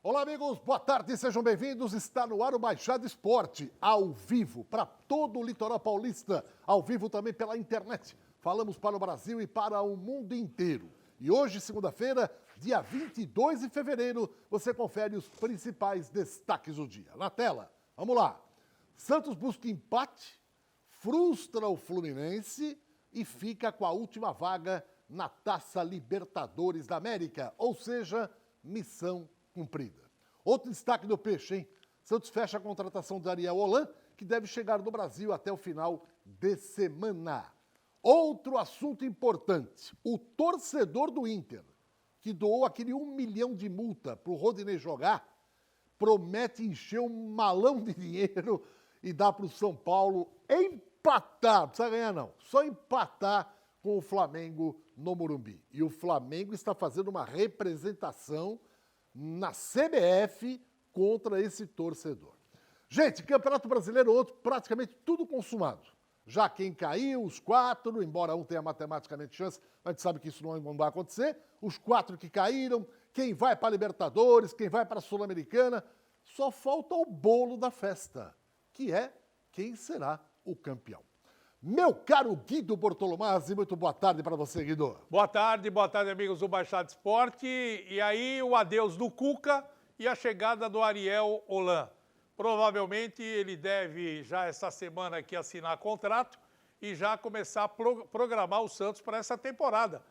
Olá, amigos, boa tarde, sejam bem-vindos. Está no ar o Baixada Esporte, ao vivo, para todo o litoral paulista, ao vivo também pela internet. Falamos para o Brasil e para o mundo inteiro. E hoje, segunda-feira, dia 22 de fevereiro, você confere os principais destaques do dia. Na tela, vamos lá. Santos busca empate, frustra o Fluminense e fica com a última vaga na Taça Libertadores da América, ou seja, missão cumprida. Outro destaque do Peixe, hein? Santos fecha a contratação de Ariel Holan, que deve chegar no Brasil até o final de semana. Outro assunto importante, o torcedor do Inter, que doou aquele 1 milhão de multa para o Rodinei jogar, promete encher um malão de dinheiro e dar para o São Paulo empatar, não precisa ganhar não, só empatar com o Flamengo no Morumbi. E o Flamengo está fazendo uma representação na CBF contra esse torcedor. Gente, Campeonato Brasileiro, outro, praticamente tudo consumado. Já quem caiu, os 4, embora um tenha matematicamente chance, a gente sabe que isso não vai acontecer. Os 4 que caíram, quem vai para a Libertadores, quem vai para a Sul-Americana, só falta o bolo da festa, que é quem será o campeão. Meu caro Guido Bortolomazzi, muito boa tarde para você, Guido. Boa tarde, amigos do Baixada Esporte. E aí o adeus do Cuca e a chegada do Ariel Holan. Provavelmente ele deve já essa semana aqui assinar contrato e já começar a programar o Santos para essa temporada.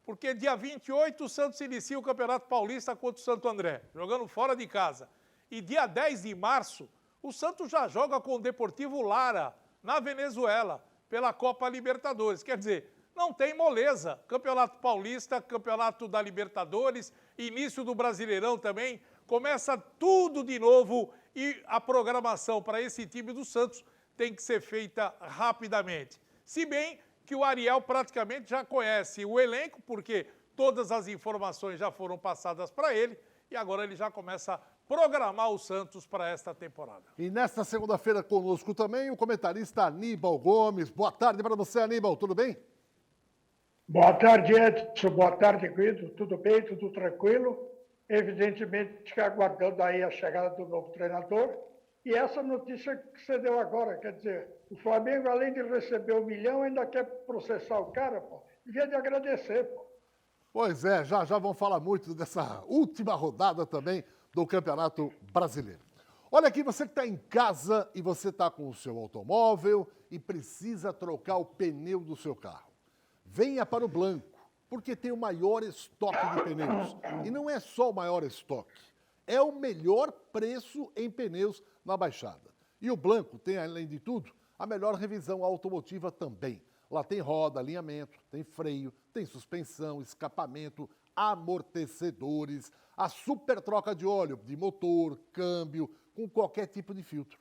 Porque dia 28 o Santos inicia o Campeonato Paulista contra o Santo André, jogando fora de casa. E dia 10 de março o Santos já joga com o Deportivo Lara, na Venezuela, pela Copa Libertadores. Quer dizer, não tem moleza. Campeonato Paulista, Campeonato da Libertadores, início do Brasileirão também. Começa tudo de novo e a programação para esse time do Santos tem que ser feita rapidamente. Se bem que o Ariel praticamente já conhece o elenco, porque todas as informações já foram passadas para ele e agora ele já começa a programar o Santos para esta temporada. E nesta segunda-feira conosco também o comentarista Aníbal Gomes. Boa tarde para você, Aníbal, tudo bem? Boa tarde, Edson. Boa tarde, Guido. Tudo bem? Tudo tranquilo? Evidentemente que aguardando aí a chegada do novo treinador. E essa notícia que você deu agora, quer dizer, o Flamengo, além de receber 1 milhão, ainda quer processar o cara, pô. Devia de agradecer, pô. Pois é, já vamos falar muito dessa última rodada também do Campeonato Brasileiro. Olha aqui, você que está em casa e você está com o seu automóvel e precisa trocar o pneu do seu carro. Venha para o Blanco, porque tem o maior estoque de pneus. E não é só o maior estoque, é o melhor preço em pneus na Baixada. E o Blanco tem, além de tudo, a melhor revisão automotiva também. Lá tem roda, alinhamento, tem freio, tem suspensão, escapamento, amortecedores, a super troca de óleo de motor, câmbio, com qualquer tipo de filtro.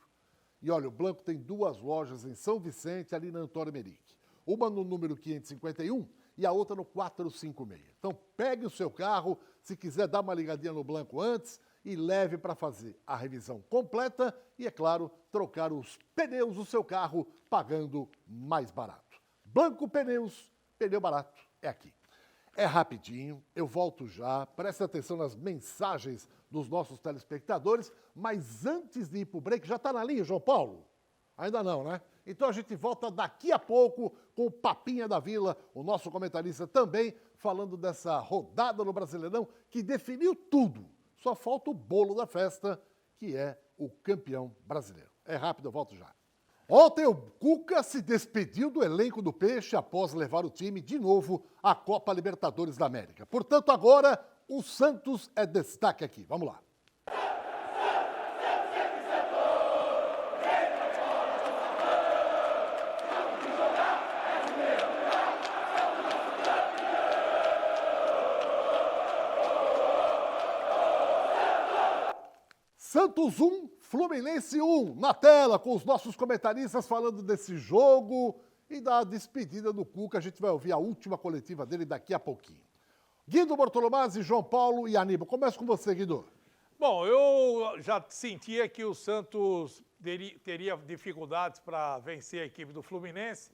E olha, o Blanco tem 2 lojas em São Vicente, ali na Antônio Merique. Uma no número 551 e a outra no 456. Então pegue o seu carro, se quiser dar uma ligadinha no Blanco antes e leve para fazer a revisão completa e, é claro, trocar os pneus do seu carro pagando mais barato. Blanco Pneus, pneu barato, é aqui. É rapidinho, eu volto já, preste atenção nas mensagens dos nossos telespectadores, mas antes de ir para o break, já está na linha, João Paulo? Ainda não, né? Então a gente volta daqui a pouco com o Papinha da Vila, o nosso comentarista também, falando dessa rodada no Brasileirão que definiu tudo. Só falta o bolo da festa, que é o campeão brasileiro. É rápido, eu volto já. Ontem o Cuca se despediu do elenco do Peixe após levar o time de novo à Copa Libertadores da América. Portanto, agora o Santos é destaque aqui. Vamos lá. Santos 1, Fluminense 1, na tela, com os nossos comentaristas falando desse jogo e da despedida do Cuca. A gente vai ouvir a última coletiva dele daqui a pouquinho. Guido Bortolomazzi, João Paulo e Aníbal. Começo com você, Guido. Bom, eu já sentia que o Santos teria dificuldades para vencer a equipe do Fluminense,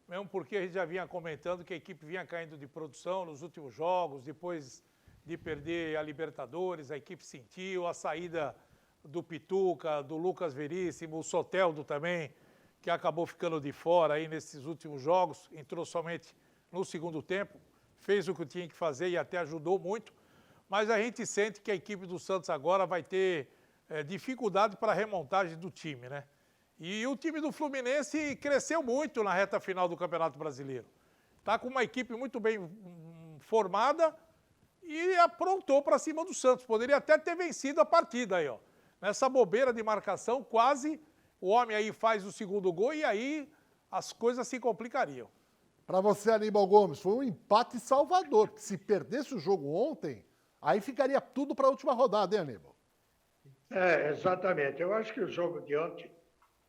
mesmo porque a gente já vinha comentando que a equipe vinha caindo de produção nos últimos jogos, depois de perder a Libertadores, a equipe sentiu, a saída do Pituca, do Lucas Veríssimo, o Soteldo também, que acabou ficando de fora aí nesses últimos jogos, entrou somente no segundo tempo, fez o que tinha que fazer e até ajudou muito, mas a gente sente que a equipe do Santos agora vai ter dificuldade para a remontagem do time, né? E o time do Fluminense cresceu muito na reta final do Campeonato Brasileiro. Está com uma equipe muito bem formada e aprontou para cima do Santos. Poderia até ter vencido a partida aí, ó. Nessa bobeira de marcação, quase o homem aí faz o segundo gol e aí as coisas se complicariam. Para você, Aníbal Gomes, foi um empate salvador. Se perdesse o jogo ontem, aí ficaria tudo para a última rodada, hein, Aníbal? Exatamente. Eu acho que o jogo de ontem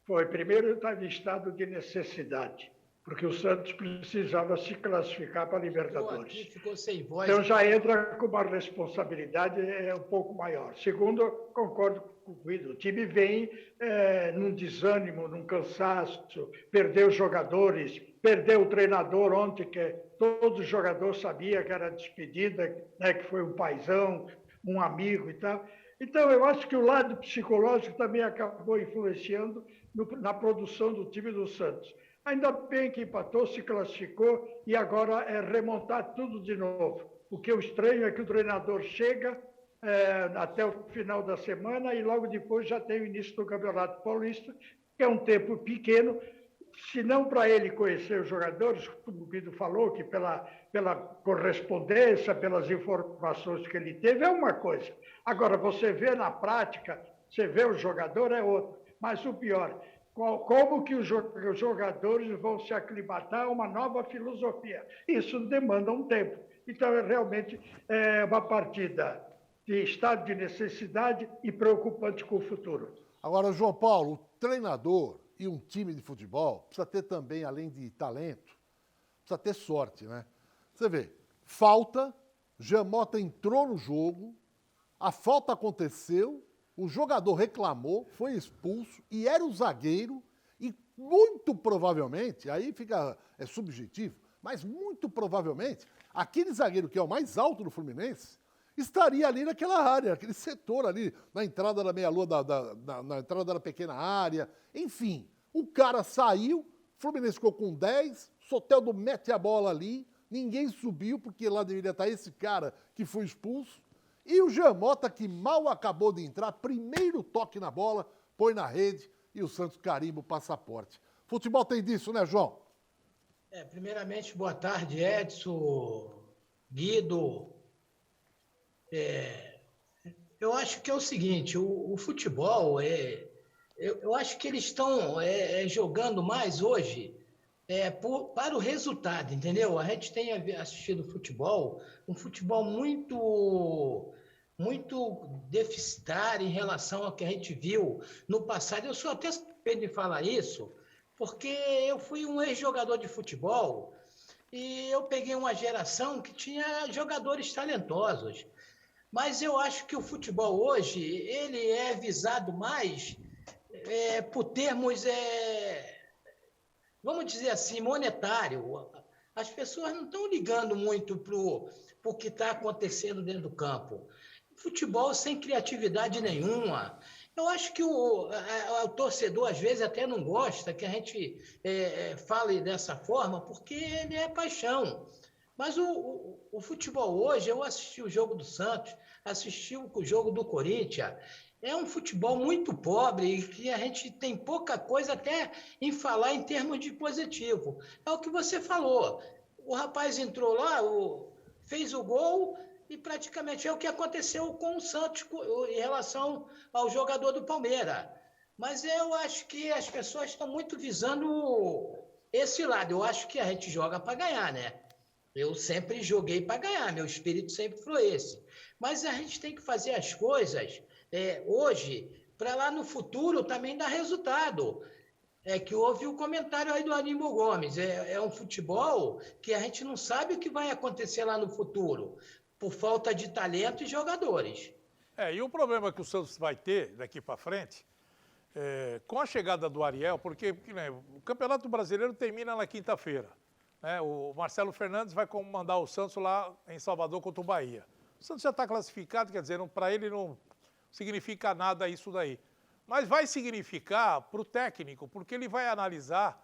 foi, primeiro, estava em estado de necessidade, porque o Santos precisava se classificar para a Libertadores. Ficou sem voz. Então já entra com uma responsabilidade um pouco maior. Segundo, concordo com o Guido, o time vem num desânimo, num cansaço, perdeu os jogadores, perdeu o treinador ontem, que todo jogador sabia que era despedida, né, que foi um paizão, um amigo e tal. Então, eu acho que o lado psicológico também acabou influenciando na produção do time do Santos. Ainda bem que empatou, se classificou e agora é remontar tudo de novo. O que eu estranho é que o treinador chega até o final da semana e logo depois já tem o início do Campeonato Paulista, que é um tempo pequeno, se não para ele conhecer os jogadores, como o Guido falou, que pela correspondência, pelas informações que ele teve, é uma coisa. Agora, você vê na prática, você vê o jogador, é outro. Mas o pior, como que os jogadores vão se aclimatar a uma nova filosofia? Isso demanda um tempo. Então, realmente é uma partida de estado de necessidade e preocupante com o futuro. Agora, João Paulo, o treinador e um time de futebol precisa ter também, além de talento, precisa ter sorte, né? Você vê, falta, Jamota entrou no jogo, a falta aconteceu, o jogador reclamou, foi expulso e era o zagueiro e muito provavelmente, aí é subjetivo, mas muito provavelmente, aquele zagueiro que é o mais alto do Fluminense estaria ali naquela área, aquele setor ali, na entrada da meia-lua, na entrada da pequena área. Enfim, o cara saiu, o Fluminense ficou com 10, Soteldo mete a bola ali, ninguém subiu, porque lá deveria estar esse cara que foi expulso. E o Jamota, que mal acabou de entrar, primeiro toque na bola, põe na rede e o Santos carimba o passaporte. Futebol tem disso, né, João? Primeiramente, boa tarde, Edson, Guido. Eu acho que é o seguinte, o futebol, eu acho que eles estão jogando mais hoje para o resultado, entendeu? A gente tem assistido futebol, um futebol muito deficitário em relação ao que a gente viu no passado. Eu sou até suspeito de falar isso, porque eu fui um ex-jogador de futebol e eu peguei uma geração que tinha jogadores talentosos. Mas eu acho que o futebol hoje, ele é visado mais por termos, vamos dizer assim, monetário. As pessoas não estão ligando muito para o que está acontecendo dentro do campo. Futebol sem criatividade nenhuma. Eu acho que o torcedor, às vezes, até não gosta que a gente fale dessa forma, porque ele é paixão. Mas o futebol hoje, eu assisti o jogo do Santos, assisti o jogo do Corinthians, é um futebol muito pobre e que a gente tem pouca coisa até em falar em termos de positivo. É o que você falou. O rapaz entrou lá, fez o gol e praticamente é o que aconteceu com o Santos em relação ao jogador do Palmeiras. Mas eu acho que as pessoas estão muito visando esse lado. Eu acho que a gente joga para ganhar, né? Eu sempre joguei para ganhar, meu espírito sempre foi esse. Mas a gente tem que fazer as coisas hoje para lá no futuro também dar resultado. Que houve o comentário aí do Aníbal Gomes. É um futebol que a gente não sabe o que vai acontecer lá no futuro, por falta de talento e jogadores. E o problema que o Santos vai ter daqui para frente, com a chegada do Ariel, porque o Campeonato Brasileiro termina na quinta-feira. O Marcelo Fernandes vai comandar o Santos lá em Salvador contra o Bahia. O Santos já está classificado, quer dizer, para ele não significa nada isso daí. Mas vai significar para o técnico, porque ele vai analisar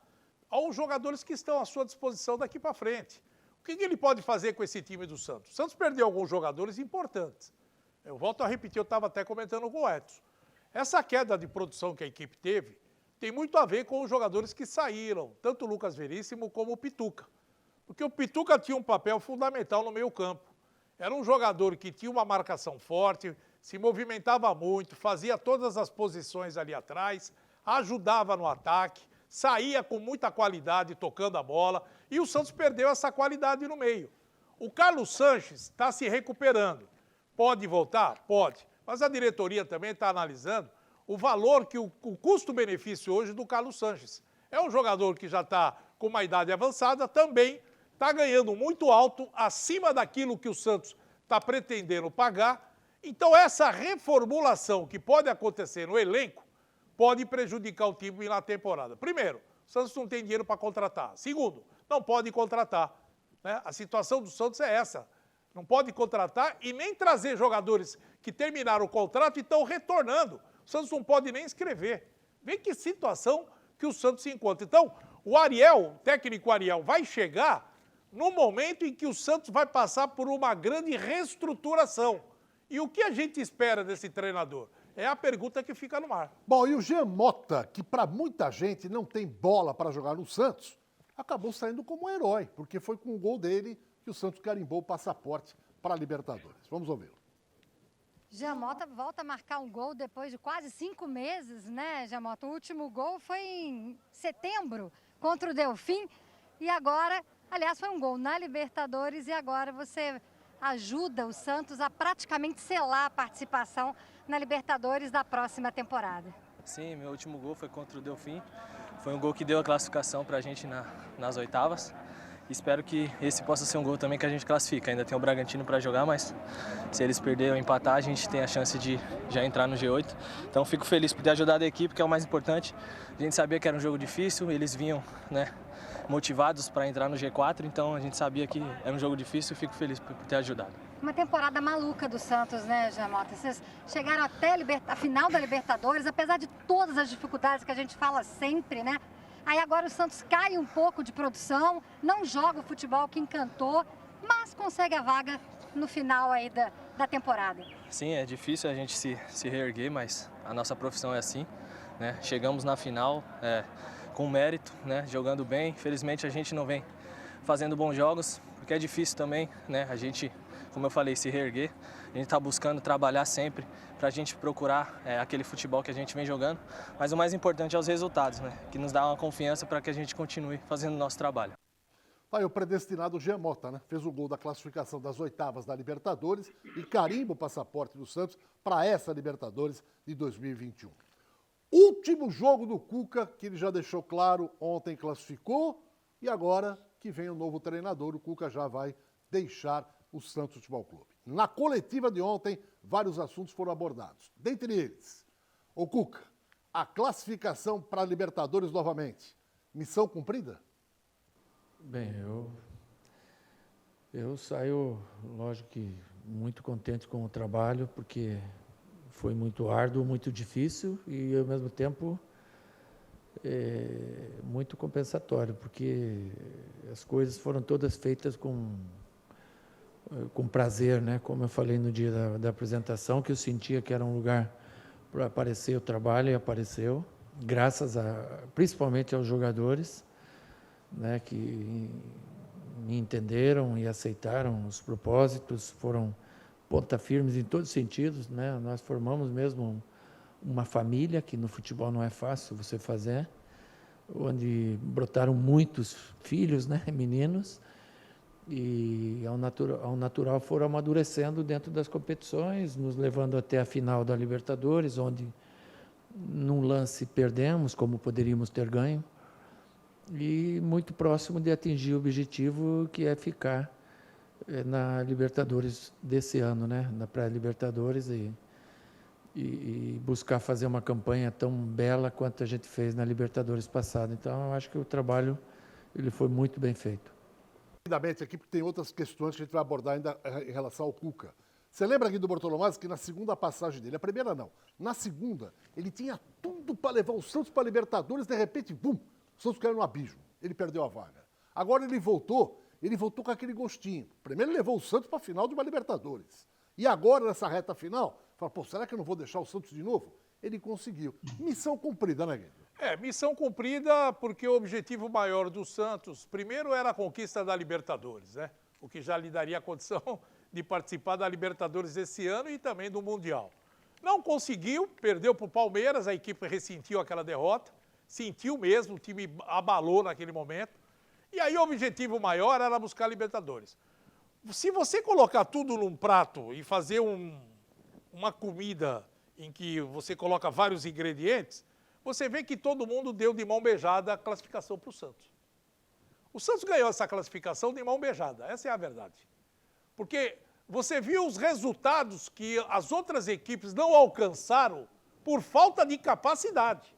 aos jogadores que estão à sua disposição daqui para frente. O que ele pode fazer com esse time do Santos? O Santos perdeu alguns jogadores importantes. Eu volto a repetir, eu estava até comentando com o Edson. Essa queda de produção que a equipe teve tem muito a ver com os jogadores que saíram, tanto o Lucas Veríssimo como o Pituca. Porque o Pituca tinha um papel fundamental no meio-campo. Era um jogador que tinha uma marcação forte, se movimentava muito, fazia todas as posições ali atrás, ajudava no ataque, saía com muita qualidade tocando a bola, e o Santos perdeu essa qualidade no meio. O Carlos Sanches está se recuperando. Pode voltar? Pode. Mas a diretoria também está analisando o valor que o custo-benefício hoje do Carlos Sanches. É um jogador que já está com uma idade avançada, também está ganhando muito alto, acima daquilo que o Santos está pretendendo pagar. Então, essa reformulação que pode acontecer no elenco pode prejudicar o time na temporada. Primeiro, o Santos não tem dinheiro para contratar. Segundo, não pode contratar, né? A situação do Santos é essa. Não pode contratar e nem trazer jogadores que terminaram o contrato e estão retornando. O Santos não pode nem inscrever. Vê que situação que o Santos se encontra. Então, o técnico Ariel, vai chegar no momento em que o Santos vai passar por uma grande reestruturação. E o que a gente espera desse treinador? É a pergunta que fica no ar. Bom, e o Jean Mota, que para muita gente não tem bola para jogar no Santos, acabou saindo como um herói, porque foi com o gol dele que o Santos carimbou o passaporte para a Libertadores. Vamos ouvi-lo. Jean Mota volta a marcar um gol depois de quase 5 meses, né, Jean Mota? O último gol foi em setembro contra o Delfim e agora, aliás, foi um gol na Libertadores e agora você ajuda o Santos a praticamente selar a participação na Libertadores da próxima temporada. Sim, meu último gol foi contra o Delfim. Foi um gol que deu a classificação para a gente nas oitavas. Espero que esse possa ser um gol também que a gente classifica. Ainda tem o Bragantino para jogar, mas se eles perderem ou empatar, a gente tem a chance de já entrar no G8. Então fico feliz por ter ajudado a equipe, que é o mais importante. A gente sabia que era um jogo difícil, eles vinham, né, motivados para entrar no G4, então a gente sabia que era um jogo difícil e fico feliz por ter ajudado. Uma temporada maluca do Santos, né, Jean Mota? Vocês chegaram até a final da Libertadores, apesar de todas as dificuldades que a gente fala sempre, né? Aí agora o Santos cai um pouco de produção, não joga o futebol que encantou, mas consegue a vaga no final aí da temporada. Sim, é difícil a gente se reerguer, mas a nossa profissão é assim, né? Chegamos na final com mérito, né? Jogando bem. Infelizmente a gente não vem fazendo bons jogos, porque é difícil também, né? A gente, como eu falei, se reerguer. A gente está buscando trabalhar sempre para a gente procurar aquele futebol que a gente vem jogando. Mas o mais importante é os resultados, né? Que nos dá uma confiança para que a gente continue fazendo o nosso trabalho. Tá aí o predestinado Jean Mota, né? Fez o gol da classificação das oitavas da Libertadores e carimba o passaporte do Santos para essa Libertadores de 2021. Último jogo do Cuca, que ele já deixou claro, ontem classificou e agora que vem o novo treinador, o Cuca já vai deixar o Santos Futebol Clube. Na coletiva de ontem, vários assuntos foram abordados. Dentre eles, o Cuca, a classificação para a Libertadores novamente. Missão cumprida? Bem, eu saio, lógico que muito contente com o trabalho, porque foi muito árduo, muito difícil e, ao mesmo tempo, muito compensatório, porque as coisas foram todas feitas com prazer, né? Como eu falei no dia da apresentação, que eu sentia que era um lugar para aparecer o trabalho, e apareceu, graças principalmente aos jogadores, né, que me entenderam e aceitaram os propósitos, foram ponta firmes em todos os sentidos, né? Nós formamos mesmo uma família, que no futebol não é fácil você fazer, onde brotaram muitos filhos, né, meninos, e ao natural foram amadurecendo dentro das competições, nos levando até a final da Libertadores, onde num lance perdemos, como poderíamos ter ganho, e muito próximo de atingir o objetivo, que é ficar na Libertadores desse ano, né? Na pré-Libertadores, e buscar fazer uma campanha tão bela quanto a gente fez na Libertadores passada. Então, eu acho que o trabalho ele foi muito bem feito. Rapidamente aqui, porque tem outras questões que a gente vai abordar ainda em relação ao Cuca. Você lembra aqui do Bortolomás que na segunda passagem dele, a primeira não, na segunda, ele tinha tudo para levar o Santos para Libertadores, de repente, bum, o Santos caiu no abismo, ele perdeu a vaga. Agora ele voltou com aquele gostinho. Primeiro ele levou o Santos para a final de uma Libertadores. E agora, nessa reta final, fala, pô, será que eu não vou deixar o Santos de novo? Ele conseguiu. Missão cumprida, né, Guedes? Missão cumprida porque o objetivo maior do Santos, primeiro, era a conquista da Libertadores, né? O que já lhe daria a condição de participar da Libertadores esse ano e também do Mundial. Não conseguiu, perdeu para o Palmeiras, a equipe ressentiu aquela derrota, sentiu mesmo, o time abalou naquele momento. E aí o objetivo maior era buscar a Libertadores. Se você colocar tudo num prato e fazer uma comida em que você coloca vários ingredientes, você vê que todo mundo deu de mão beijada a classificação para o Santos. O Santos ganhou essa classificação de mão beijada, essa é a verdade. Porque você viu os resultados que as outras equipes não alcançaram por falta de capacidade.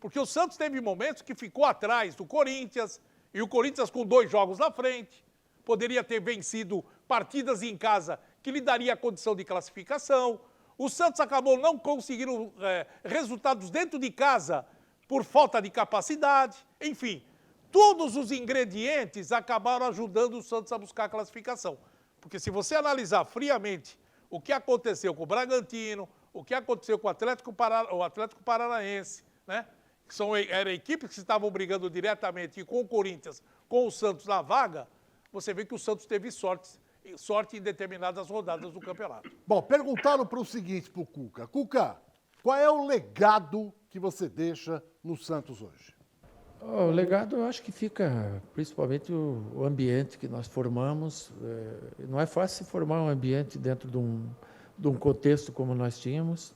Porque o Santos teve momentos que ficou atrás do Corinthians, e o Corinthians com 2 jogos na frente, poderia ter vencido partidas em casa que lhe daria a condição de classificação. O Santos acabou não conseguindo resultados dentro de casa por falta de capacidade. Enfim, todos os ingredientes acabaram ajudando o Santos a buscar a classificação. Porque se você analisar friamente o que aconteceu com o Bragantino, o que aconteceu com o Atlético Paranaense, né? Eram equipes que estavam brigando diretamente com o Corinthians, com o Santos na vaga, você vê que o Santos teve sorte em determinadas rodadas do campeonato. Bom, perguntaram para o seguinte, para o Cuca. Cuca, qual é o legado que você deixa no Santos hoje? O legado, eu acho que fica principalmente o ambiente que nós formamos. Não é fácil formar um ambiente dentro de um contexto como nós tínhamos.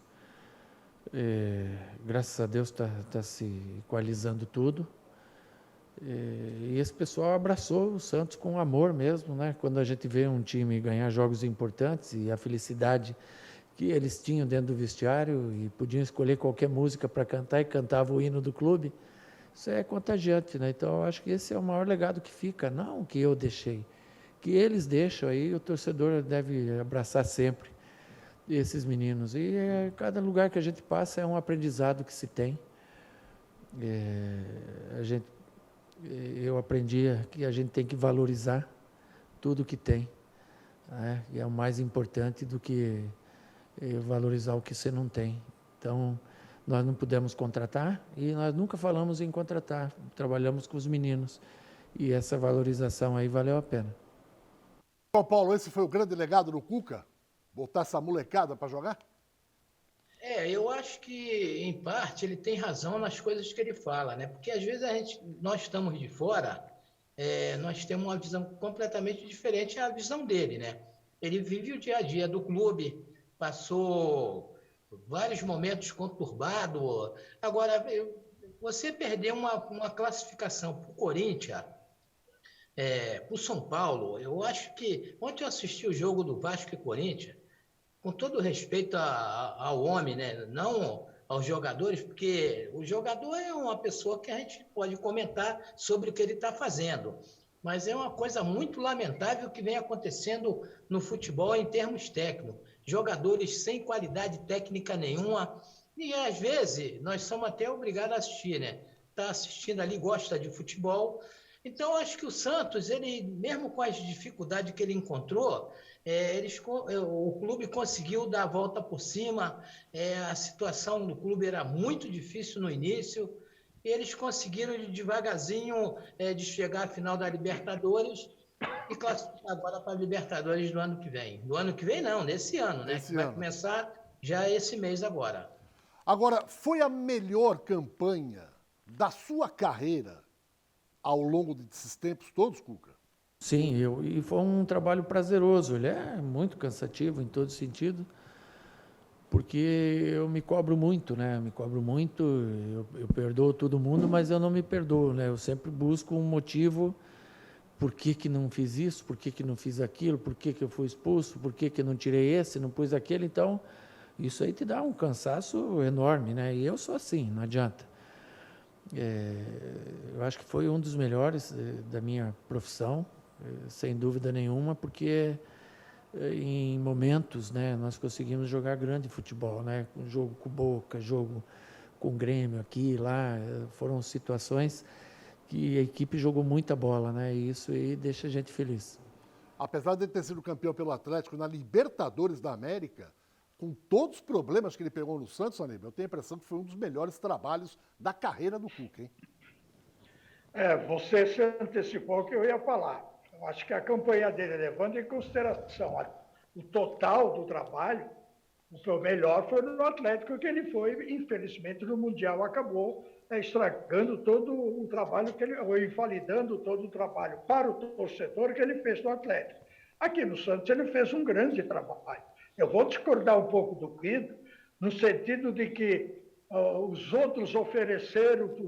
Graças a Deus está se equalizando tudo. E esse pessoal abraçou o Santos com amor mesmo, né? Quando a gente vê um time ganhar jogos importantes e a felicidade que eles tinham dentro do vestiário e podiam escolher qualquer música para cantar e cantavam o hino do clube, isso é contagiante, né? Então, eu acho que esse é o maior legado que fica, não que eu deixei, que eles deixam aí, o torcedor deve abraçar sempre esses meninos. E cada lugar que a gente passa é um aprendizado que se tem. Eu aprendi que a gente tem que valorizar tudo que tem, né? E é o mais importante do que valorizar o que você não tem. Então, nós não pudemos contratar e nós nunca falamos em contratar. Trabalhamos com os meninos e essa valorização aí valeu a pena. João Paulo, esse foi o grande legado do Cuca? Botar essa molecada para jogar? Eu acho que, em parte, ele tem razão nas coisas que ele fala, né? Porque, às vezes, nós estamos de fora, nós temos uma visão completamente diferente à visão dele, né? Ele vive o dia a dia do clube, passou vários momentos conturbados. Agora, você perder uma classificação para o Corinthians, para o São Paulo, eu acho que... Ontem eu assisti o jogo do Vasco e Corinthians, com todo respeito ao homem, né? Não aos jogadores, porque o jogador é uma pessoa que a gente pode comentar sobre o que ele está fazendo. Mas é uma coisa muito lamentável que vem acontecendo no futebol em termos técnicos. Jogadores sem qualidade técnica nenhuma. E, às vezes, nós somos até obrigados a assistir, né? Está assistindo ali, gosta de futebol. Então, eu acho que o Santos, ele, mesmo com as dificuldades que ele encontrou, o clube conseguiu dar a volta por cima. A situação do clube era muito difícil no início, e eles conseguiram devagarzinho de chegar à final da Libertadores e classificar agora para a Libertadores do ano que vem. Do ano que vem não, nesse ano, né? Que vai começar já esse mês agora. Agora, foi a melhor campanha da sua carreira ao longo desses tempos todos, Cuca? Sim, e foi um trabalho prazeroso. Ele é muito cansativo em todo sentido, porque eu me cobro muito, né? Me cobro muito, eu perdoo todo mundo, mas eu não me perdoo, né? Eu sempre busco um motivo, por que não fiz isso, por que não fiz aquilo, por que eu fui expulso, por que não tirei esse, não pus aquele. Então, isso aí te dá um cansaço enorme, né? E eu sou assim, não adianta. Eu acho que foi um dos melhores da minha profissão, sem dúvida nenhuma, porque em momentos, né, nós conseguimos jogar grande futebol, né, jogo com Boca, jogo com Grêmio aqui e lá, foram situações que a equipe jogou muita bola, né, e isso aí deixa a gente feliz. Apesar de ele ter sido campeão pelo Atlético na Libertadores da América, com todos os problemas que ele pegou no Santos, Aníbal, eu tenho a impressão que foi um dos melhores trabalhos da carreira do Cuca, hein? Você se antecipou o que eu ia falar. Eu acho que a campanha dele, levando em consideração o total do trabalho, o melhor foi no Atlético, que ele foi, infelizmente, no Mundial acabou estragando todo o trabalho ou invalidando todo o trabalho para o torcedor que ele fez no Atlético. Aqui no Santos ele fez um grande trabalho. Eu vou discordar um pouco do Guido, no sentido de que os outros ofereceram para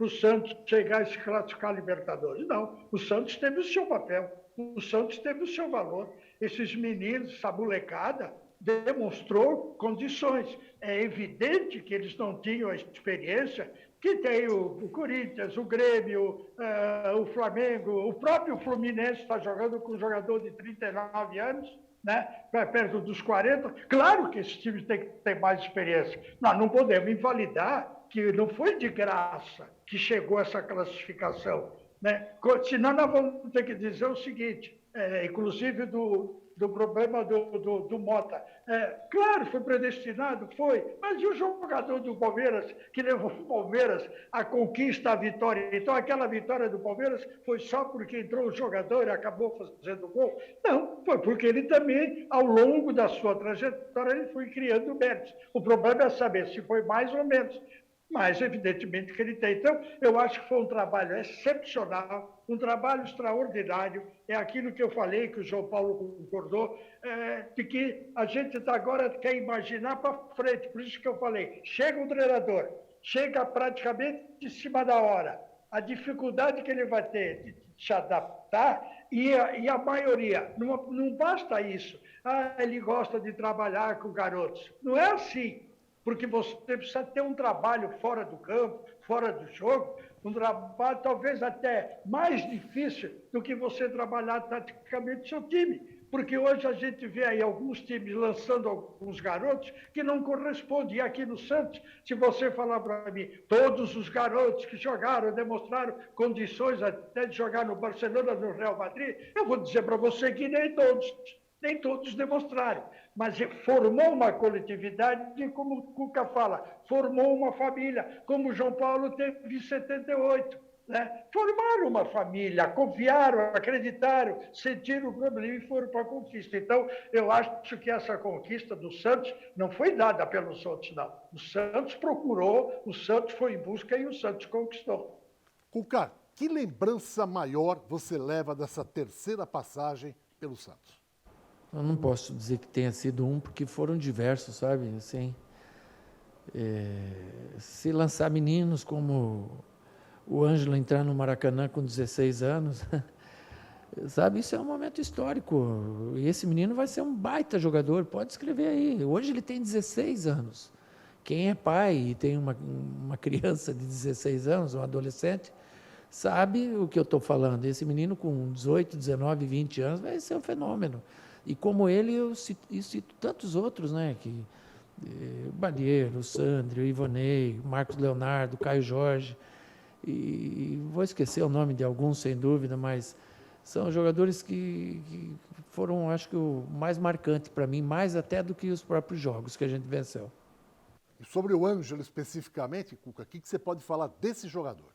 o Santos chegar a se classificar a Libertadores. Não, o Santos teve o seu papel, o Santos teve o seu valor. Esses meninos, essa molecada, demonstrou condições. É evidente que eles não tinham a experiência que tem o Corinthians, o Grêmio, o Flamengo, o próprio Fluminense está jogando com um jogador de 39 anos, né, perto dos 40. Claro que esse time tem que ter mais experiência. Nós não podemos invalidar que não foi de graça que chegou essa classificação, né? Senão nós vamos ter que dizer o seguinte, inclusive do problema do Mota. Claro, foi predestinado, foi, mas e o jogador do Palmeiras que levou o Palmeiras à conquista, à vitória? Então aquela vitória do Palmeiras foi só porque entrou o jogador e acabou fazendo gol? Não, foi porque ele também, ao longo da sua trajetória, ele foi criando méritos. O problema é saber se foi mais ou menos. Mas, evidentemente, que ele tem. Então, eu acho que foi um trabalho excepcional, um trabalho extraordinário. É aquilo que eu falei, que o João Paulo concordou, de que a gente agora quer imaginar para frente. Por isso que eu falei, chega um treinador, chega praticamente em cima da hora. A dificuldade que ele vai ter de se adaptar e a maioria, não basta isso. Ele gosta de trabalhar com garotos. Não é assim. Porque você precisa ter um trabalho fora do campo, fora do jogo, um trabalho talvez até mais difícil do que você trabalhar taticamente o seu time. Porque hoje a gente vê aí alguns times lançando alguns garotos que não correspondem. E aqui no Santos, se você falar para mim, todos os garotos que jogaram, demonstraram condições até de jogar no Barcelona, no Real Madrid, eu vou dizer para você que nem todos demonstraram, mas formou uma coletividade, como o Cuca fala, formou uma família, como o João Paulo teve em 78. Né? Formaram uma família, confiaram, acreditaram, sentiram o problema e foram para a conquista. Então, eu acho que essa conquista do Santos não foi dada pelo Santos, não. O Santos procurou, o Santos foi em busca e o Santos conquistou. Cuca, que lembrança maior você leva dessa terceira passagem pelo Santos? Eu não posso dizer que tenha sido um, porque foram diversos, sabe? Assim, se lançar meninos como o Ângelo entrar no Maracanã com 16 anos, sabe? Isso é um momento histórico. E esse menino vai ser um baita jogador, pode escrever aí. Hoje ele tem 16 anos. Quem é pai e tem uma criança de 16 anos, um adolescente, sabe o que eu estou falando. Esse menino com 18, 19, 20 anos vai ser um fenômeno. E como ele, eu cito tantos outros, né? O Balheiro, o Sandro, o Ivonei, o Marcos Leonardo, o Caio Jorge. E vou esquecer o nome de alguns, sem dúvida, mas são jogadores que foram, acho que, o mais marcante para mim, mais até do que os próprios jogos que a gente venceu. E sobre o Ângelo especificamente, Cuca, o que você pode falar desse jogador?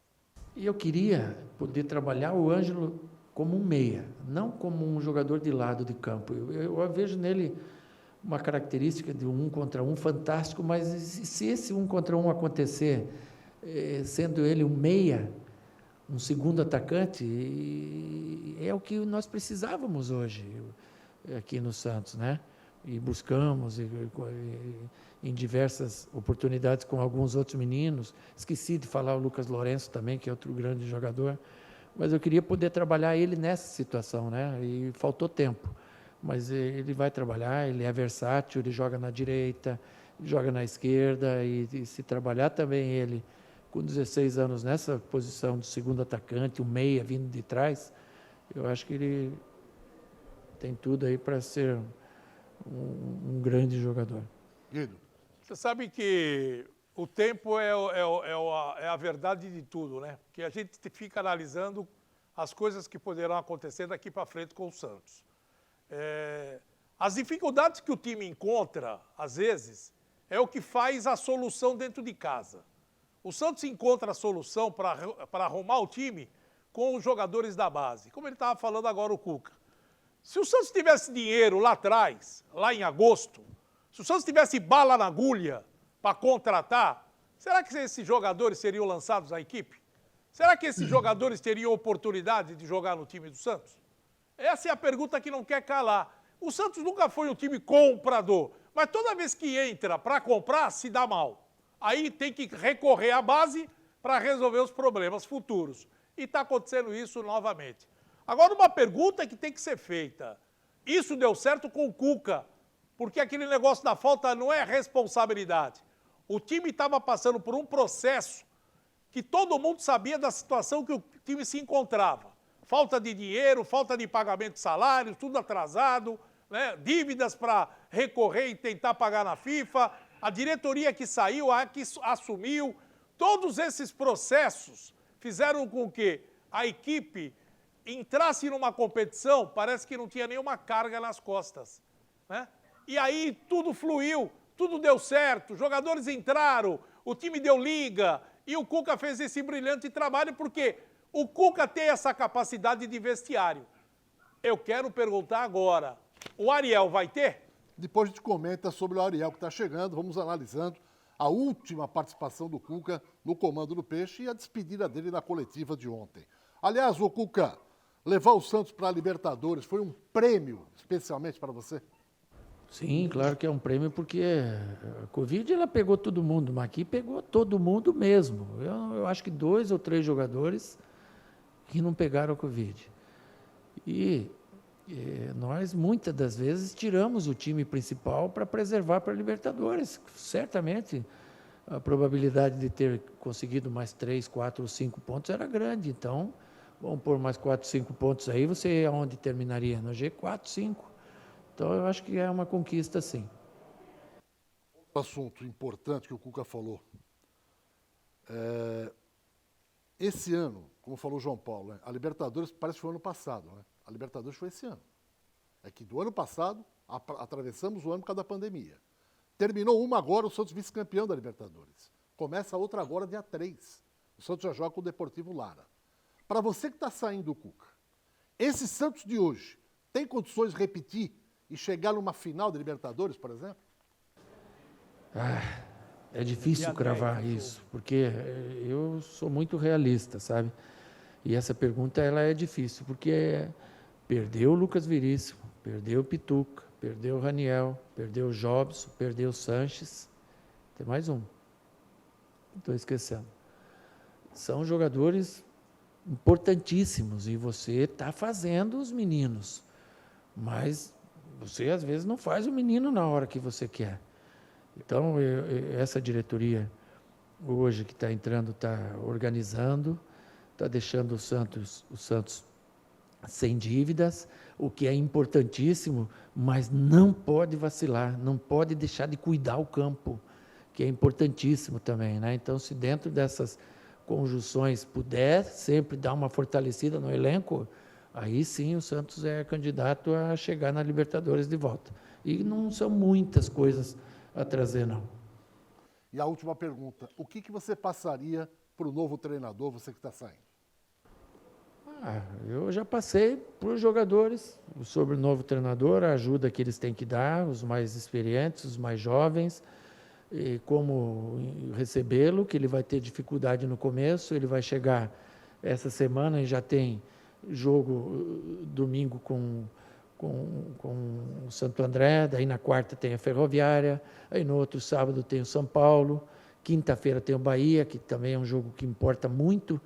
E eu queria poder trabalhar o Ângelo como um meia, não como um jogador de lado de campo. Eu vejo nele uma característica de um contra um fantástico, mas se esse um contra um acontecer, sendo ele um meia, um segundo atacante, é o que nós precisávamos hoje aqui no Santos, né? E buscamos em diversas oportunidades com alguns outros meninos. Esqueci de falar o Lucas Lourenço também, que é outro grande jogador. Mas eu queria poder trabalhar ele nessa situação, né? E faltou tempo. Mas ele vai trabalhar, ele é versátil, ele joga na direita, joga na esquerda, e se trabalhar também ele com 16 anos nessa posição de segundo atacante, o meia vindo de trás, eu acho que ele tem tudo aí para ser um grande jogador. Guido. Você sabe que o tempo é a verdade de tudo, né? Porque a gente fica analisando as coisas que poderão acontecer daqui para frente com o Santos. As dificuldades que o time encontra, às vezes, é o que faz a solução dentro de casa. O Santos encontra a solução para arrumar o time com os jogadores da base. Como ele estava falando agora, o Cuca. Se o Santos tivesse dinheiro lá atrás, lá em agosto, se o Santos tivesse bala na agulha para contratar, será que esses jogadores seriam lançados à equipe? Será que esses jogadores teriam oportunidade de jogar no time do Santos? Essa é a pergunta que não quer calar. O Santos nunca foi um time comprador, mas toda vez que entra para comprar, se dá mal. Aí tem que recorrer à base para resolver os problemas futuros. E está acontecendo isso novamente. Agora, uma pergunta que tem que ser feita. Isso deu certo com o Cuca, porque aquele negócio da falta não é responsabilidade. O time estava passando por um processo que todo mundo sabia da situação que o time se encontrava. Falta de dinheiro, falta de pagamento de salários, tudo atrasado, né? Dívidas para recorrer e tentar pagar na FIFA, a diretoria que saiu, a que assumiu. Todos esses processos fizeram com que a equipe entrasse numa competição, parece que não tinha nenhuma carga nas costas, né? E aí tudo fluiu, tudo deu certo, jogadores entraram, o time deu liga e o Cuca fez esse brilhante trabalho porque o Cuca tem essa capacidade de vestiário. Eu quero perguntar agora, o Ariel vai ter? Depois a gente comenta sobre o Ariel que está chegando, vamos analisando a última participação do Cuca no comando do Peixe e a despedida dele na coletiva de ontem. Aliás, o Cuca, levar o Santos para a Libertadores foi um prêmio especialmente para você? Sim, claro que é um prêmio porque a Covid ela pegou todo mundo, mas aqui pegou todo mundo mesmo. Eu acho que 2 ou 3 jogadores que não pegaram a Covid. E nós, muitas das vezes, tiramos o time principal para preservar para a Libertadores. Certamente, a probabilidade de ter conseguido mais 3, 4 ou 5 pontos era grande. Então, vamos pôr mais 4, 5 pontos aí, você aonde terminaria? No G4, 5. Então, eu acho que é uma conquista, sim. Outro assunto importante que o Cuca falou. Esse ano, como falou o João Paulo, né, a Libertadores parece que foi ano passado, né? A Libertadores foi esse ano. É que do ano passado, atravessamos o ano por causa da pandemia. Terminou uma agora, o Santos vice-campeão da Libertadores. Começa a outra agora, dia 3. O Santos já joga com o Deportivo Lara. Para você que está saindo do Cuca, esse Santos de hoje tem condições de repetir e chegar numa final de Libertadores, por exemplo? É difícil cravar isso, porque eu sou muito realista, sabe? E essa pergunta ela é difícil, porque perdeu o Lucas Veríssimo, perdeu o Pituca, perdeu o Raniel, perdeu o Jobson, perdeu o Sanches. Tem mais um. Estou esquecendo. São jogadores importantíssimos e você está fazendo os meninos, mas você às vezes não faz o menino na hora que você quer. Então, essa diretoria hoje que está entrando, está organizando, está deixando o Santos sem dívidas, o que é importantíssimo, mas não pode vacilar, não pode deixar de cuidar o campo, que é importantíssimo também, né? Então, se dentro dessas conjunções puder sempre dar uma fortalecida no elenco, aí sim o Santos é candidato a chegar na Libertadores de volta. E não são muitas coisas a trazer, não. E a última pergunta, o que você passaria para o novo treinador, você que está saindo? Eu já passei para os jogadores sobre o novo treinador, a ajuda que eles têm que dar, os mais experientes, os mais jovens, e como recebê-lo, que ele vai ter dificuldade no começo, ele vai chegar essa semana e já tem jogo domingo com o Santo André, daí na quarta tem a Ferroviária, aí no outro sábado tem o São Paulo, quinta-feira tem o Bahia, que também é um jogo que importa muito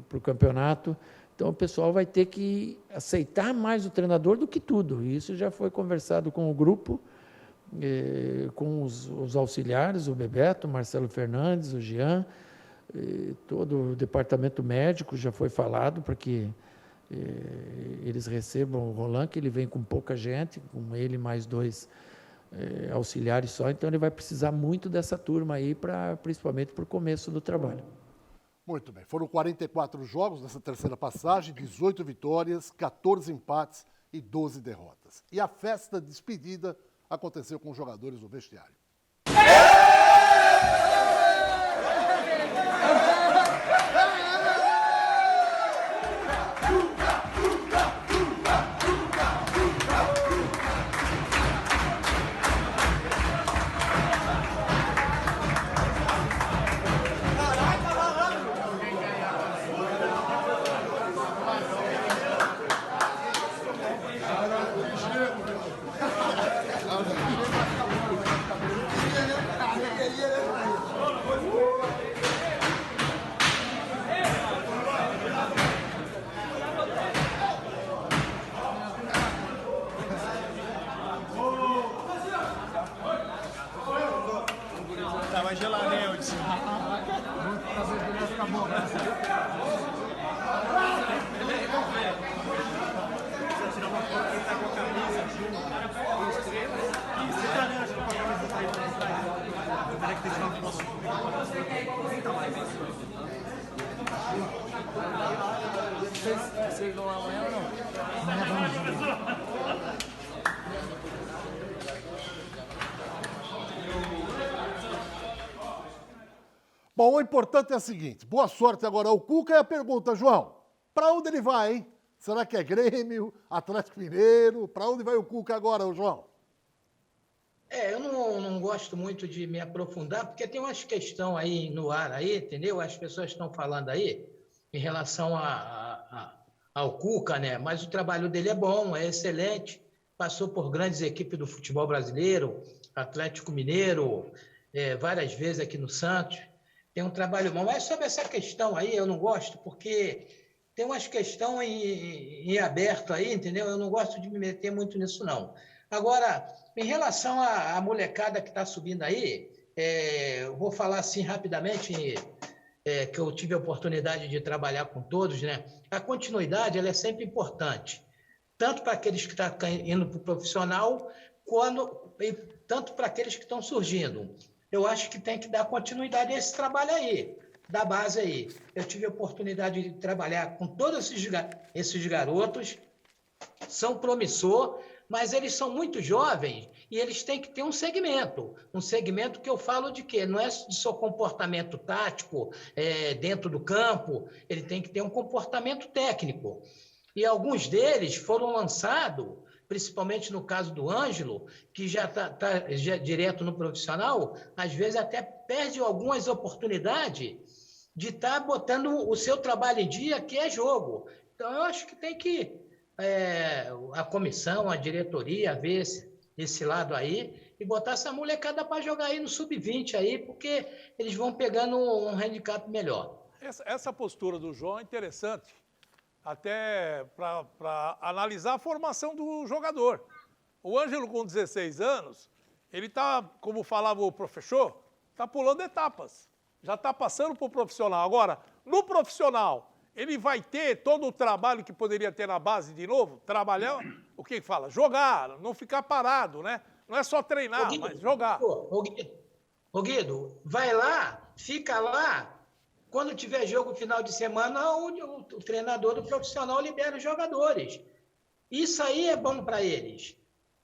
para o campeonato. Então o pessoal vai ter que aceitar mais o treinador do que tudo. E isso já foi conversado com o grupo, com os auxiliares, o Bebeto, o Marcelo Fernandes, o Jean, todo o departamento médico já foi falado para que eles recebam o Roland, que ele vem com pouca gente, com ele mais 2 auxiliares só, então ele vai precisar muito dessa turma aí, principalmente para o começo do trabalho. Muito bem. Foram 44 jogos nessa terceira passagem, 18 vitórias, 14 empates e 12 derrotas. E a festa de despedida aconteceu com os jogadores no vestiário. Tava geladinho, eu disse. Vocês vão lá amanhã ou não? Bom, o importante é o seguinte, boa sorte agora ao Cuca e a pergunta, João, para onde ele vai, hein? Será que é Grêmio, Atlético Mineiro? Para onde vai o Cuca agora, João? Eu não gosto muito de me aprofundar, porque tem umas questões aí no ar, aí, entendeu? As pessoas estão falando aí em relação ao Cuca, né? Mas o trabalho dele é bom, é excelente. Passou por grandes equipes do futebol brasileiro, Atlético Mineiro, várias vezes aqui no Santos. Tem um trabalho bom. Mas sobre essa questão aí, eu não gosto, porque tem umas questões em aberto aí, entendeu? Eu não gosto de me meter muito nisso, não. Agora, em relação à molecada que está subindo aí, eu vou falar assim rapidamente, que eu tive a oportunidade de trabalhar com todos, né? A continuidade ela é sempre importante, tanto para aqueles que estão indo para o profissional, e tanto para aqueles que estão surgindo. Eu acho que tem que dar continuidade a esse trabalho aí, da base aí. Eu tive a oportunidade de trabalhar com todos esses garotos, são promissor, mas eles são muito jovens e eles têm que ter um segmento que eu falo de quê? Não é só comportamento tático dentro do campo, ele tem que ter um comportamento técnico. E alguns deles foram lançados, principalmente no caso do Ângelo, que já está direto no profissional, às vezes até perde algumas oportunidades de estar botando o seu trabalho em dia, que é jogo. Então, eu acho que tem que a comissão, a diretoria, ver esse lado aí e botar essa molecada para jogar aí no sub-20 aí, porque eles vão pegando um handicap melhor. Essa postura do João é interessante, até para analisar a formação do jogador. O Ângelo, com 16 anos, ele está, como falava o professor, está pulando etapas. Já está passando para o profissional. Agora, no profissional, ele vai ter todo o trabalho que poderia ter na base de novo? Trabalhar, o que fala? Jogar, não ficar parado, né? Não é só treinar, mas jogar. Ô Guido, vai lá, fica lá. Quando tiver jogo final de semana, o treinador do profissional libera os jogadores. Isso aí é bom para eles.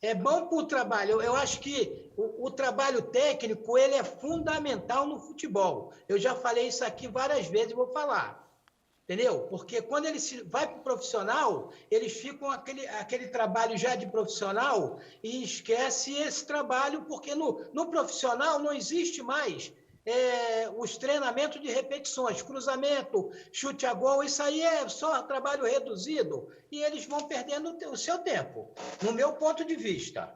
É bom para o trabalho. Eu acho que o trabalho técnico ele é fundamental no futebol. Eu já falei isso aqui várias vezes e vou falar. Entendeu? Porque quando ele vai para o profissional, eles ficam aquele trabalho já de profissional e esquece esse trabalho, porque no profissional não existe mais os treinamentos de repetições, cruzamento, chute a gol, isso aí é só trabalho reduzido e eles vão perdendo o seu tempo, no meu ponto de vista.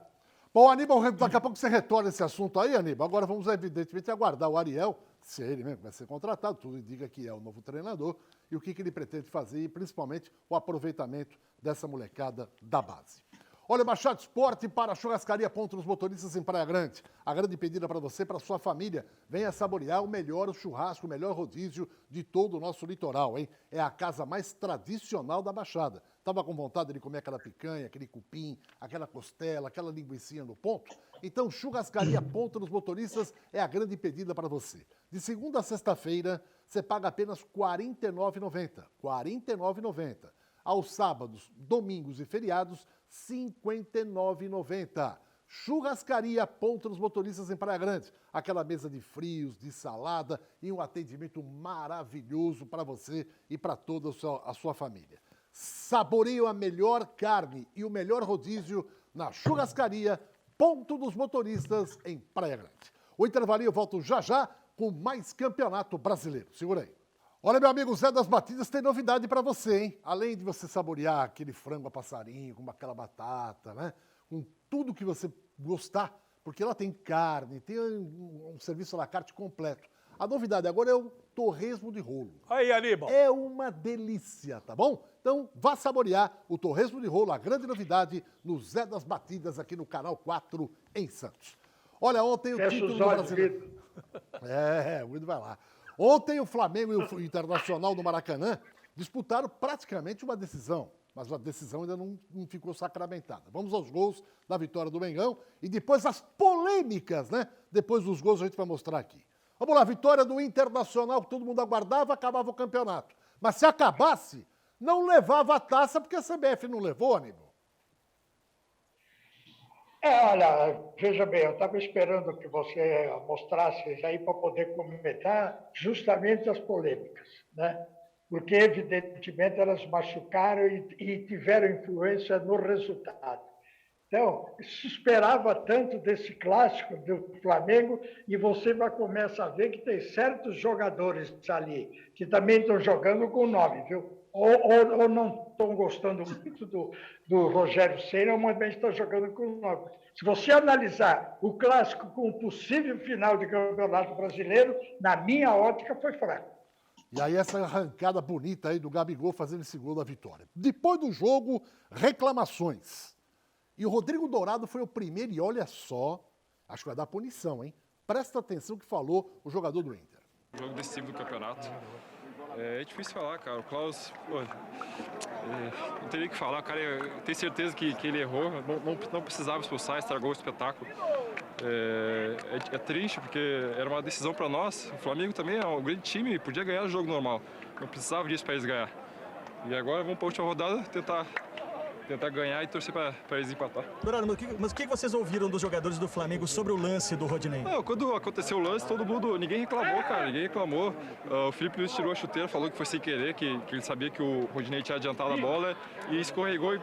Bom, Aníbal, daqui a pouco você retorna esse assunto aí, Aníbal. Agora vamos, evidentemente, aguardar o Ariel, se é ele mesmo que vai ser contratado, tudo indica que é o novo treinador, e o que ele pretende fazer, e principalmente o aproveitamento dessa molecada da base. Olha, Baixada Esporte para a Churrascaria Ponto dos Motoristas em Praia Grande. A grande pedida para você, para sua família. Venha saborear o melhor churrasco, o melhor rodízio de todo o nosso litoral, hein? É a casa mais tradicional da Baixada. Tava com vontade de comer aquela picanha, aquele cupim, aquela costela, aquela linguicinha no ponto? Então, Churrascaria Ponto dos Motoristas é a grande pedida para você. De segunda a sexta-feira, você paga apenas R$ 49,90. R$ 49,90. Aos sábados, domingos e feriados, R$ 59,90. Churrascaria Ponto dos Motoristas em Praia Grande. Aquela mesa de frios, de salada e um atendimento maravilhoso para você e para toda a sua família. Saboreie a melhor carne e o melhor rodízio na Churrascaria Ponto dos Motoristas em Praia Grande. O intervalinho eu volto já já com mais Campeonato Brasileiro. Segura aí. Olha, meu amigo Zé das Batidas tem novidade para você, hein? Além de você saborear aquele frango a passarinho, com aquela batata, né? Com tudo que você gostar, porque lá tem carne, tem um serviço à la carte completo. A novidade agora é o torresmo de rolo. Aí, Aníbal. É uma delícia, tá bom? Então, vá saborear o torresmo de rolo, a grande novidade no Zé das Batidas, aqui no Canal 4, em Santos. Olha, ontem o título do Brasileiro... o Guido vai lá. Ontem o Flamengo e o Internacional do Maracanã disputaram praticamente uma decisão, mas a decisão ainda não ficou sacramentada. Vamos aos gols da vitória do Mengão e depois as polêmicas, né? Depois dos gols a gente vai mostrar aqui. Vamos lá, vitória do Internacional que todo mundo aguardava, acabava o campeonato. Mas se acabasse, não levava a taça porque a CBF não levou, Aníbal. Olha, veja bem, eu estava esperando que você mostrasse aí para poder comentar justamente as polêmicas, né? Porque, evidentemente, elas machucaram e tiveram influência no resultado. Então, se esperava tanto desse clássico do Flamengo e você vai começar a ver que tem certos jogadores ali que também estão jogando com 9, viu? Ou não estão gostando muito do Rogério Ceni, mas também estão jogando com 9. Se você analisar o clássico com o possível final de Campeonato Brasileiro, na minha ótica foi fraco. E aí essa arrancada bonita aí do Gabigol fazendo esse gol da vitória. Depois do jogo, reclamações. E o Rodrigo Dourado foi o primeiro, e olha só, acho que vai dar punição, hein? Presta atenção no que falou o jogador do Inter. Jogo decisivo do campeonato. É difícil falar, cara. O Klaus, não teria que falar. Cara, eu tenho certeza que ele errou. Não precisava expulsar, estragou o espetáculo. É triste porque era uma decisão para nós. O Flamengo também é um grande time, podia ganhar o jogo normal. Não precisava disso para eles ganhar. E agora vamos para a última rodada tentar ganhar e torcer para eles empatar. Dourado, mas o que vocês ouviram dos jogadores do Flamengo sobre o lance do Rodinei? Não, quando aconteceu o lance, ninguém reclamou, cara, ninguém reclamou. O Felipe Luiz tirou a chuteira, falou que foi sem querer, que ele sabia que o Rodinei tinha adiantado a bola e escorregou e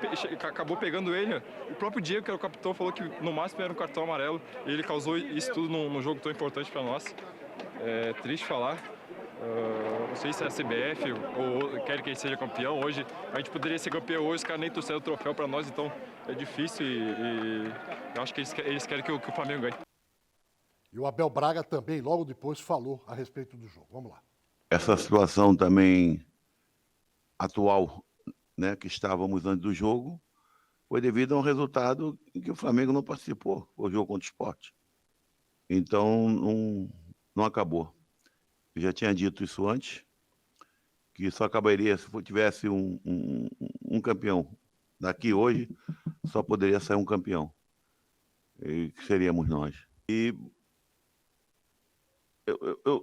acabou pegando ele. O próprio Diego, que era o capitão, falou que no máximo era um cartão amarelo e ele causou isso tudo num jogo tão importante para nós. É triste falar. Não sei se é a CBF ou quer que ele seja campeão. Hoje a gente poderia ser campeão hoje, os caras nem trouxeram o troféu para nós, então é difícil e eu acho que eles querem que o Flamengo ganhe. E o Abel Braga também, logo depois, falou a respeito do jogo. Vamos lá. Essa situação também atual, né, que estávamos antes do jogo, foi devido a um resultado em que o Flamengo não participou, o jogo contra o Sport. Então, não acabou. Eu já tinha dito isso antes, que só acabaria se tivesse um campeão. Daqui hoje, só poderia sair um campeão, e que seríamos nós. E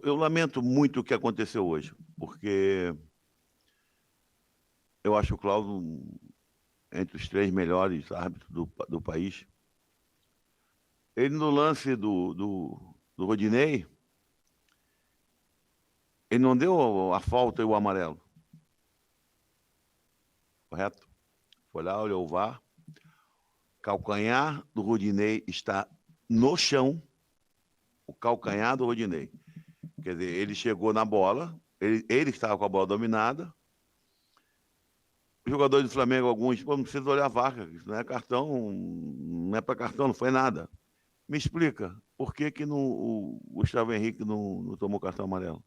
eu lamento muito o que aconteceu hoje, porque eu acho o Cláudio entre os 3 melhores árbitros do país. Ele, no lance do Rodinei, ele não deu a falta e o amarelo. Correto? Foi lá, olhou o VAR. Calcanhar do Rodinei está no chão. O calcanhar do Rodinei. Quer dizer, ele chegou na bola, ele estava com a bola dominada. Os jogadores do Flamengo, alguns, não precisa olhar a VAR, isso não é cartão, não é para cartão, não foi nada. Me explica, por que o Gustavo Henrique não tomou cartão amarelo?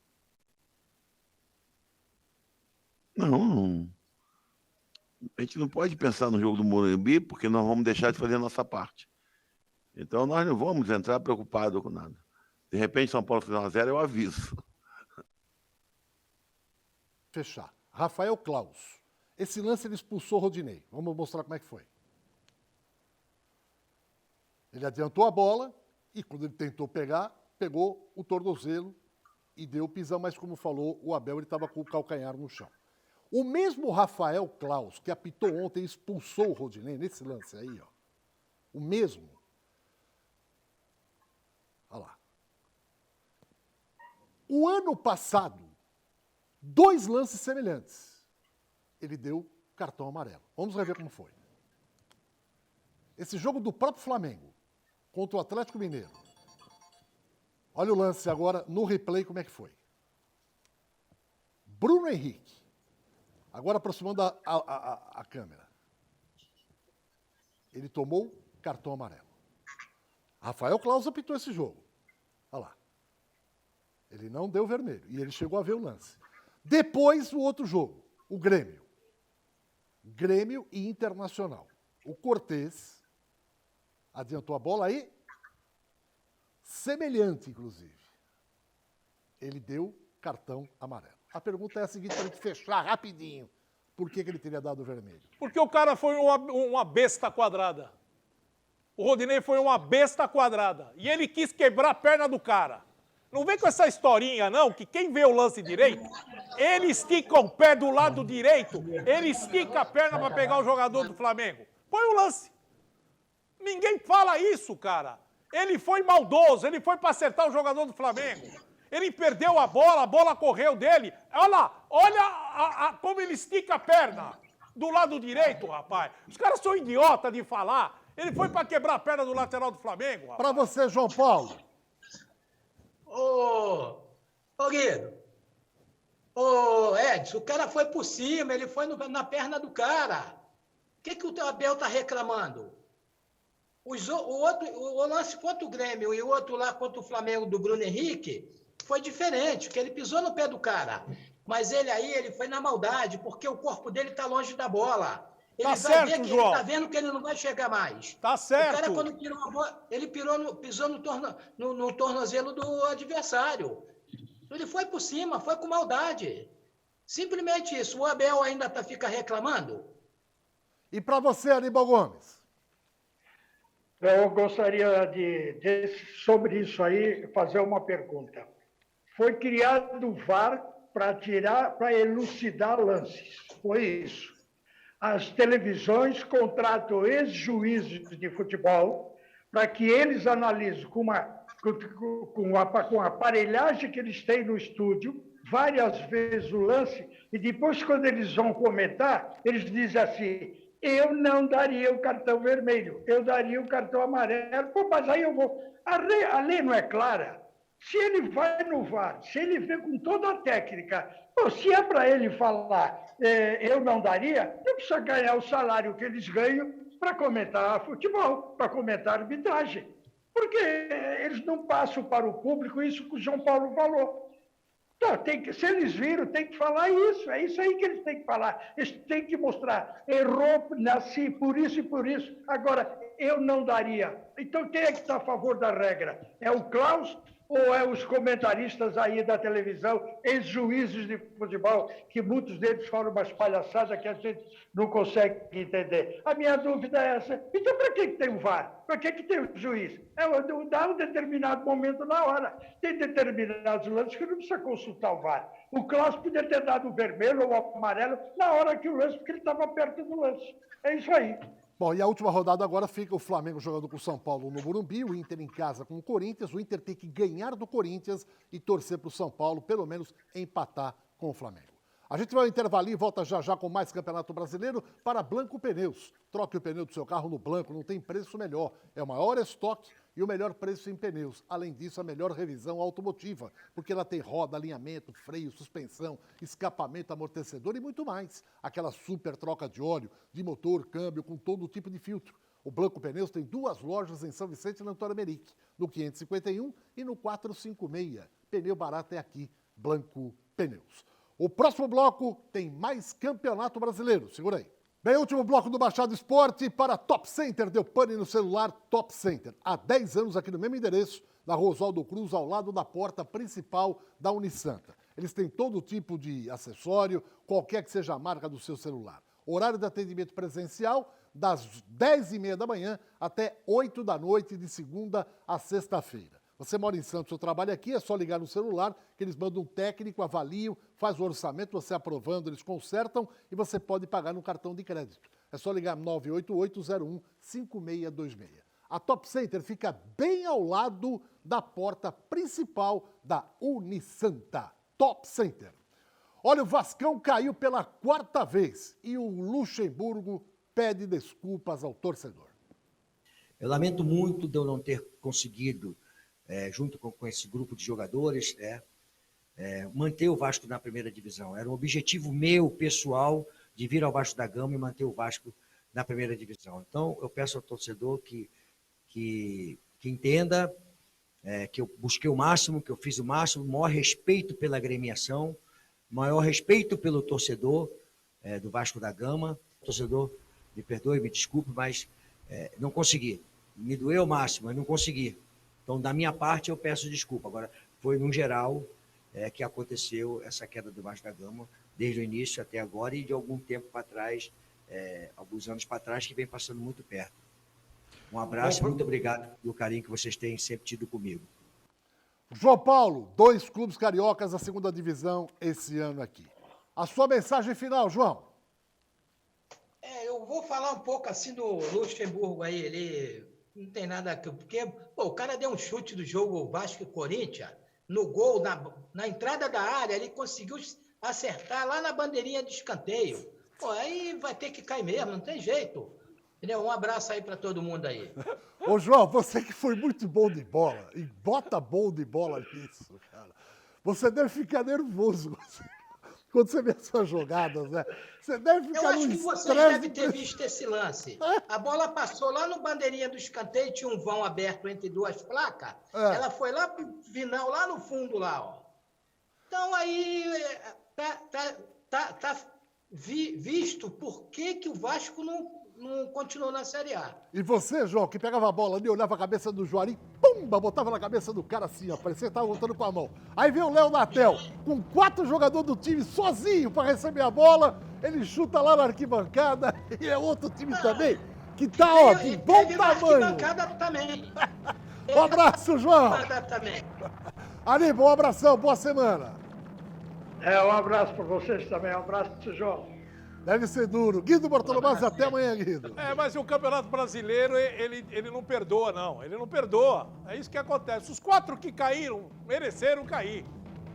a gente não pode pensar no jogo do Morumbi, porque nós vamos deixar de fazer a nossa parte. Então, nós não vamos entrar preocupados com nada. De repente, São Paulo fizer 1-0, eu aviso. Fechar. Rafael Claus. Esse lance ele expulsou o Rodinei. Vamos mostrar como é que foi. Ele adiantou a bola e quando ele tentou pegar, pegou o tornozelo e deu o pisão, mas como falou o Abel, ele estava com o calcanhar no chão. O mesmo Rafael Claus, que apitou ontem e expulsou o Rodinei, nesse lance aí, ó. O mesmo. Olha lá. O ano passado, 2 lances semelhantes. Ele deu cartão amarelo. Vamos rever como foi. Esse jogo do próprio Flamengo contra o Atlético Mineiro. Olha o lance agora no replay como é que foi. Bruno Henrique. Agora aproximando a câmera. Ele tomou cartão amarelo. Rafael Claus apitou esse jogo. Olha lá. Ele não deu vermelho. E ele chegou a ver o lance. Depois, o outro jogo. O Grêmio. Grêmio e Internacional. O Cortez adiantou a bola aí. Semelhante, inclusive. Ele deu cartão amarelo. A pergunta é a seguinte, para a gente fechar rapidinho. Por que ele teria dado vermelho? Porque o cara foi uma besta quadrada. O Rodinei foi uma besta quadrada. E ele quis quebrar a perna do cara. Não vem com essa historinha, não, que quem vê o lance direito, ele estica o pé do lado direito, ele estica a perna para pegar o jogador do Flamengo. Põe o lance. Ninguém fala isso, cara. Ele foi maldoso, ele foi para acertar o jogador do Flamengo. Ele perdeu a bola correu dele. Olha lá, olha como ele estica a perna do lado direito, rapaz. Os caras são idiotas de falar. Ele foi para quebrar a perna do lateral do Flamengo, rapaz. Para você, João Paulo. Ô Guido. Ô Edson, o cara foi por cima, ele foi na perna do cara. O que o Abel tá reclamando? O lance contra o Grêmio e o outro lá contra o Flamengo do Bruno Henrique foi diferente, porque ele pisou no pé do cara. Mas ele foi na maldade, porque o corpo dele tá longe da bola. Ele tá vai certo, ver que João. ele tá vendo que ele não vai chegar mais. Tá certo. O cara, quando tirou a bola, ele pisou no tornozelo do adversário. Ele foi por cima, foi com maldade. Simplesmente isso. O Abel ainda fica reclamando? E para você, Aníbal Gomes? Eu gostaria sobre isso aí, fazer uma pergunta. Foi criado o VAR para elucidar lances. Foi isso. As televisões contratam ex-juízes de futebol para que eles analisem com a aparelhagem que eles têm no estúdio, várias vezes o lance, e depois, quando eles vão comentar, eles dizem assim: eu não daria o cartão vermelho, eu daria o cartão amarelo. Pô, mas aí eu vou... A lei não é clara. Se ele vai no VAR, se ele vê com toda a técnica, pô, se é para ele falar eu não daria, não precisa ganhar o salário que eles ganham para comentar futebol, para comentar arbitragem. Porque eles não passam para o público isso que o João Paulo falou. Então, se eles viram, tem que falar isso. É isso aí que eles têm que falar. Eles têm que mostrar. Errou, nasci por isso e por isso. Agora, eu não daria. Então, quem é que está a favor da regra? É o Klaus ou é os comentaristas aí da televisão, ex-juízes de futebol, que muitos deles falam umas palhaçadas que a gente não consegue entender? A minha dúvida é essa. Então, para que tem o VAR? Para que tem o juiz? Dá um determinado momento na hora. Tem determinados lances que não precisa consultar o VAR. O Klaus podia ter dado o vermelho ou o amarelo na hora que o lance, porque ele estava perto do lance. É isso aí. Bom, e a última rodada agora fica o Flamengo jogando com o São Paulo no Morumbi, o Inter em casa com o Corinthians. O Inter tem que ganhar do Corinthians e torcer para o São Paulo, pelo menos empatar com o Flamengo. A gente vai ao intervalo e volta já já com mais Campeonato Brasileiro para Blanco Pneus. Troque o pneu do seu carro no Blanco, não tem preço melhor. É o maior estoque e o melhor preço em pneus. Além disso, a melhor revisão automotiva, porque ela tem roda, alinhamento, freio, suspensão, escapamento, amortecedor e muito mais. Aquela super troca de óleo, de motor, câmbio, com todo tipo de filtro. O Blanco Pneus tem 2 lojas em São Vicente e na Antônio Merique, no 551 e no 456. Pneu barato é aqui, Blanco Pneus. O próximo bloco tem mais Campeonato Brasileiro. Segura aí. Bem, último bloco do Baixado Esporte para Top Center. Deu pane no celular Top Center. Há 10 anos aqui no mesmo endereço, na Rua Oswaldo Cruz, ao lado da porta principal da Unisanta. Eles têm todo tipo de acessório, qualquer que seja a marca do seu celular. Horário de atendimento presencial, das 10h30 da manhã até 8 da noite, de segunda a sexta-feira. Você mora em Santos, eu trabalho aqui, é só ligar no celular, que eles mandam um técnico, avaliam, faz o orçamento, você aprovando, eles consertam e você pode pagar no cartão de crédito. É só ligar 988-01-5626. A Top Center fica bem ao lado da porta principal da Unisanta. Top Center. Olha, o Vascão caiu pela 4ª vez e o Luxemburgo pede desculpas ao torcedor. Eu lamento muito de eu não ter conseguido, junto com esse grupo de jogadores, manter o Vasco na primeira divisão. Era um objetivo meu, pessoal, de vir ao Vasco da Gama e manter o Vasco na primeira divisão. Então, eu peço ao torcedor que entenda que eu busquei o máximo, que eu fiz o máximo, maior respeito pela agremiação, maior respeito pelo torcedor do Vasco da Gama. Torcedor, me perdoe, me desculpe, mas não consegui. Me doeu o máximo, mas não consegui. Então, da minha parte, eu peço desculpa. Agora, foi no geral que aconteceu essa queda do Vasco da Gama, desde o início até agora e de algum tempo para trás, alguns anos para trás, que vem passando muito perto. Um abraço e muito obrigado pelo carinho que vocês têm sempre tido comigo. João Paulo, 2 clubes cariocas da segunda divisão esse ano aqui. A sua mensagem final, João. Eu vou falar um pouco assim do Luxemburgo aí, ele não tem nada, porque o cara deu um chute do jogo Vasco e Corinthians, no gol, na entrada da área, ele conseguiu acertar lá na bandeirinha de escanteio. Aí vai ter que cair mesmo, não tem jeito. Entendeu? Um abraço aí para todo mundo aí. Ô, João, você que foi muito bom de bola, e bota bom de bola nisso, cara. Você deve ficar nervoso quando você vê essas jogadas, né? Você deve ficar Eu acho que você deve ter visto esse lance. A bola passou lá no bandeirinha do escanteio, tinha um vão aberto entre 2 placas. Ela foi lá pro final, lá no fundo, lá, ó. Então aí tá visto por que o Vasco não continuou na Série A. E você, João, que pegava a bola ali, olhava a cabeça do Juari, pumba, botava na cabeça do cara assim, ó, parecia que tava voltando com a mão. Aí vem o Léo Natel, com 4 jogadores do time sozinho para receber a bola, ele chuta lá na arquibancada, e é outro time também, que tá, ó, de bom tamanho. Arquibancada também. Um abraço, João. Também. Aníbal, um abração, boa semana. Um abraço para vocês também, um abraço, João. Deve ser duro. Guido Bortolomaz, até amanhã, Guido. Mas o Campeonato Brasileiro, ele não perdoa, não. Ele não perdoa. É isso que acontece. Os 4 que caíram, mereceram cair.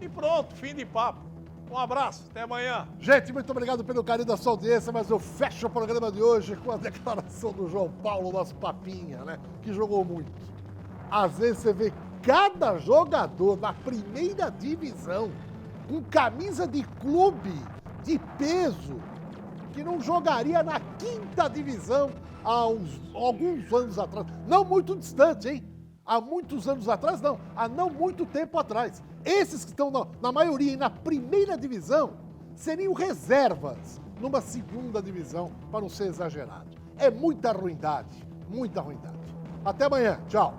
E pronto, fim de papo. Um abraço, até amanhã. Gente, muito obrigado pelo carinho da sua audiência, mas eu fecho o programa de hoje com a declaração do João Paulo, nosso papinha, né? Que jogou muito. Às vezes você vê cada jogador na primeira divisão com camisa de clube, de peso, que não jogaria na 5ª divisão há alguns anos atrás. Não muito distante, hein? Há muitos anos atrás, não. Há não muito tempo atrás. Esses que estão, na maioria, na primeira divisão, seriam reservas numa 2ª divisão, para não ser exagerado. É muita ruindade, muita ruindade. Até amanhã. Tchau.